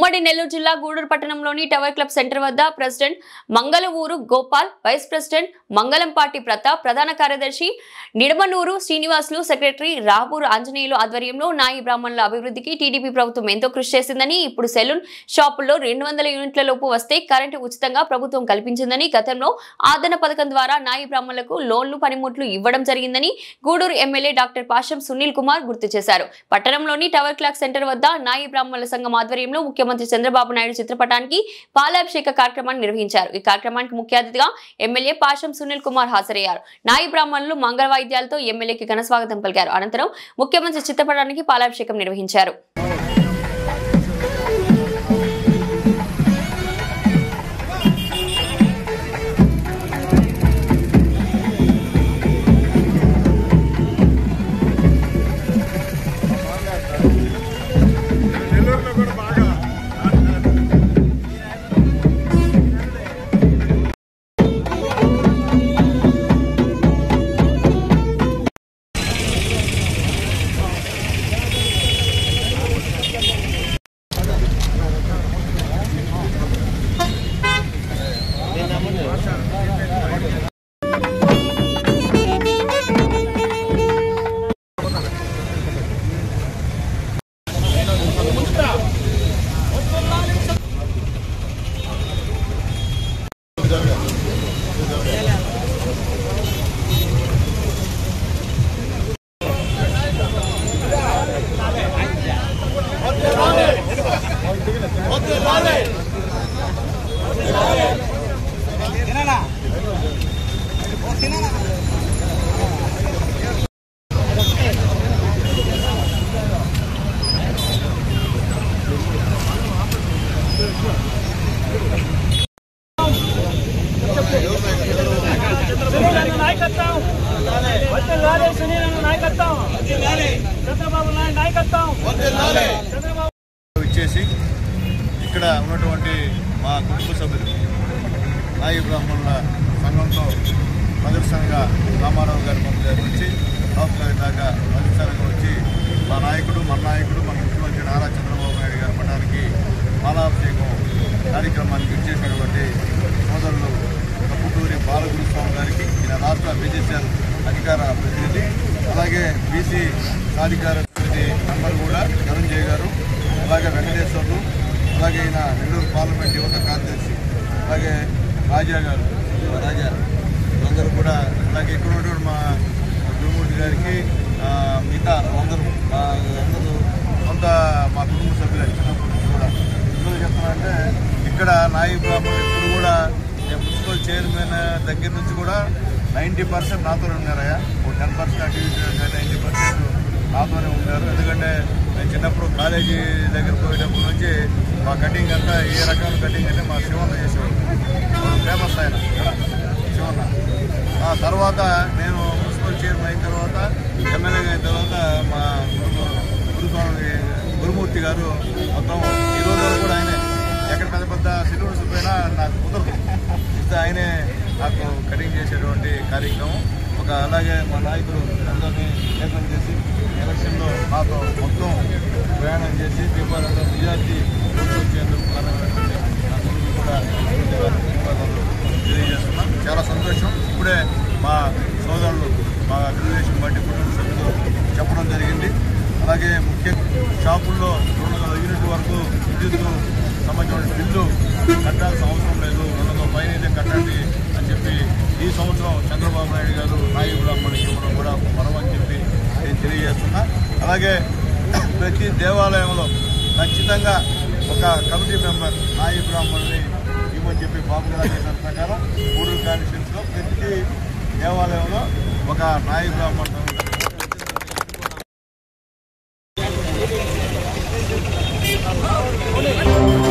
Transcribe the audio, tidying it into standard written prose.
ఉమ్మడి నెల్లూరు జిల్లా గూడూరు పట్టణంలోని టవర్ క్లబ్ సెంటర్ వద్ద president Mangalavuru Gopal, vice president Mangalampati Pratap, ప్రధాన కార్యదర్శి నిడమనూరు శ్రీనివాసులు, సెక్రటరీ రాబూరు ఆంజనేయులు ఆధ్వర్యంలో నాయి బ్రాహ్మణుల అభివృద్ధికి టీడీపీ ప్రభుత్వం ఎంతో కృషి చేసిందని, ఇప్పుడు సెలూన్ షాపుల్లో 200 యూనిట్ల లోపు వస్తే కరెంటు ఉచితంగా ప్రభుత్వం కల్పించిందని, గతంలో ఆదరణ పథకం ద్వారా నాయి బ్రాహ్మణులకు లోన్లు, పనిముట్లు ఇవ్వడం జరిగిందని గూడూరు ఎమ్మెల్యే డాక్టర్ పాషం సునీల్ కుమార్ గుర్తు చేశారు. పట్టణంలోని టవర్ క్లాక్ సెంటర్ వద్ద నాయి బ్రాహ్మణుల సంఘం ఆధ్వర్యంలో ముఖ్యమంత్రి చంద్రబాబు నాయుడు చిత్రపటానికి పాలాభిషేక కార్యక్రమాన్ని నిర్వహించారు. ఈ కార్యక్రమానికి ముఖ్య అతిథిగా ఎమ్మెల్యే పాషం సునీల్ కుమార్ హాజరయ్యారు. నాయి బ్రాహ్మణులు మంగళ వాయిద్యాలతో ఎమ్మెల్యేకి ఘన స్వాగతం పలికారు. అనంతరం ముఖ్యమంత్రి చిత్రపటానికి పాలాభిషేకం నిర్వహించారు. ఇచ్చేసి ఇక్కడ ఉన్నటువంటి మా కుటుంబ సభ్యులు నాయి బ్రాహ్మణుల సంఘంతో ప్రదర్శనగా రామారావు గారి పంపు దగ్గర నుంచి టాప్ గారి దాకా ప్రదర్శనగా వచ్చి మా నాయకుడు, మన ముఖ్యమంత్రి నారా చంద్రబాబు నాయుడు గారి పట్టానికి పాలాభిషేకం కార్యక్రమానికి ఇచ్చేసినటువంటి సోదరులు కప్పుటూరి బాలగురు స్వామి గారికి, ఈయన రాష్ట్ర బీజేపీ అధికార ప్రతినిధి, అలాగే బీసీ సాధికార ప్రతినిధి మెంబర్ కూడా ధనంజయ్ గారు, అలాగే వెంకటేశ్వర్లు, అలాగే ఈయన నెల్లూరు పార్లమెంట్ యువత కార్యదర్శి, అలాగే రాజా గారు, అందరూ కూడా, అలాగే ఇక్కడ ఉన్నటువంటి మా గురుమూర్తి గారికి, మిగతా అందరూ కొంత మా కుటుంబ సభ్యులు చిన్నప్పటి నుంచి కూడా ఎందుకు చెప్తున్నానంటే, ఇక్కడ నాయి బ్రాహ్మణులు ఇప్పుడు కూడా మున్సిపల్ చైర్మన్ దగ్గర నుంచి కూడా 90% నాతోనే ఉన్నారయ్యా. ఒక 10% అటు ఇటు 90% నాతోనే ఉన్నారు. ఎందుకంటే నేను చిన్నప్పుడు కాలేజీ దగ్గర పోయేటప్పటి నుంచి మా కటింగ్ అంతా ఏ రకమైన కటింగ్ అంటే మా శివన్న చేసేవాడు, ఫేమస్ ఆయన ఇక్కడ శివన్న. ఆ తర్వాత నేను మున్సిపల్ చైర్మన్ అయిన తర్వాత, ఎమ్మెల్యేగా అయిన తర్వాత మా గురుమూర్తి గారు మొత్తం ఈ రోజు కూడా ఆయనే ఎక్కడ పెద్ద సెలూన్స్ పోయినా నాకు కుదరదు, ఇస్తే ఆయనే నాకు కటింగ్ చేసేటువంటి కార్యక్రమం. అలాగే మా నాయకులు అందరినీ ఏర్పాటు చేసి ఎలక్షన్లో నాతో మొత్తం ప్రయాణం చేసి దీపావళిలో మెజార్టీ వచ్చేందుకు కారణమైనటువంటి నా గురించి కూడా ధన్యవాదాలు తెలియజేస్తున్నాం. చాలా సంతోషం. ఇప్పుడే మా సోదరులు, మా తెలుగుదేశం పార్టీ కుటుంబ సభ్యులు చెప్పడం జరిగింది. అలాగే ముఖ్య షాపుల్లో 200 యూనిట్ల వరకు విద్యుత్ సంబంధించిన బిల్లు కట్టాల్సిన అవసరం లేదు, 200 పైన అయితే కట్టండి అని చెప్పి ఈ సంవత్సరం చంద్రబాబు నాయుడు గారు నాయి బ్రాహ్మణునికి ఇవ్వడం కూడా వరమని చెప్పి నేను తెలియజేస్తున్నా. అలాగే ప్రతి దేవాలయంలో ఖచ్చితంగా ఒక కమిటీ మెంబర్ నాయి బ్రాహ్మణుని ఇవ్వని చెప్పి బాబు గారు చేసిన ప్రకారం గూడూరు కాన్స్టిట్యూన్సీలో ప్రతి దేవాలయంలో ఒక నాయి బ్రాహ్మణుడు Hola.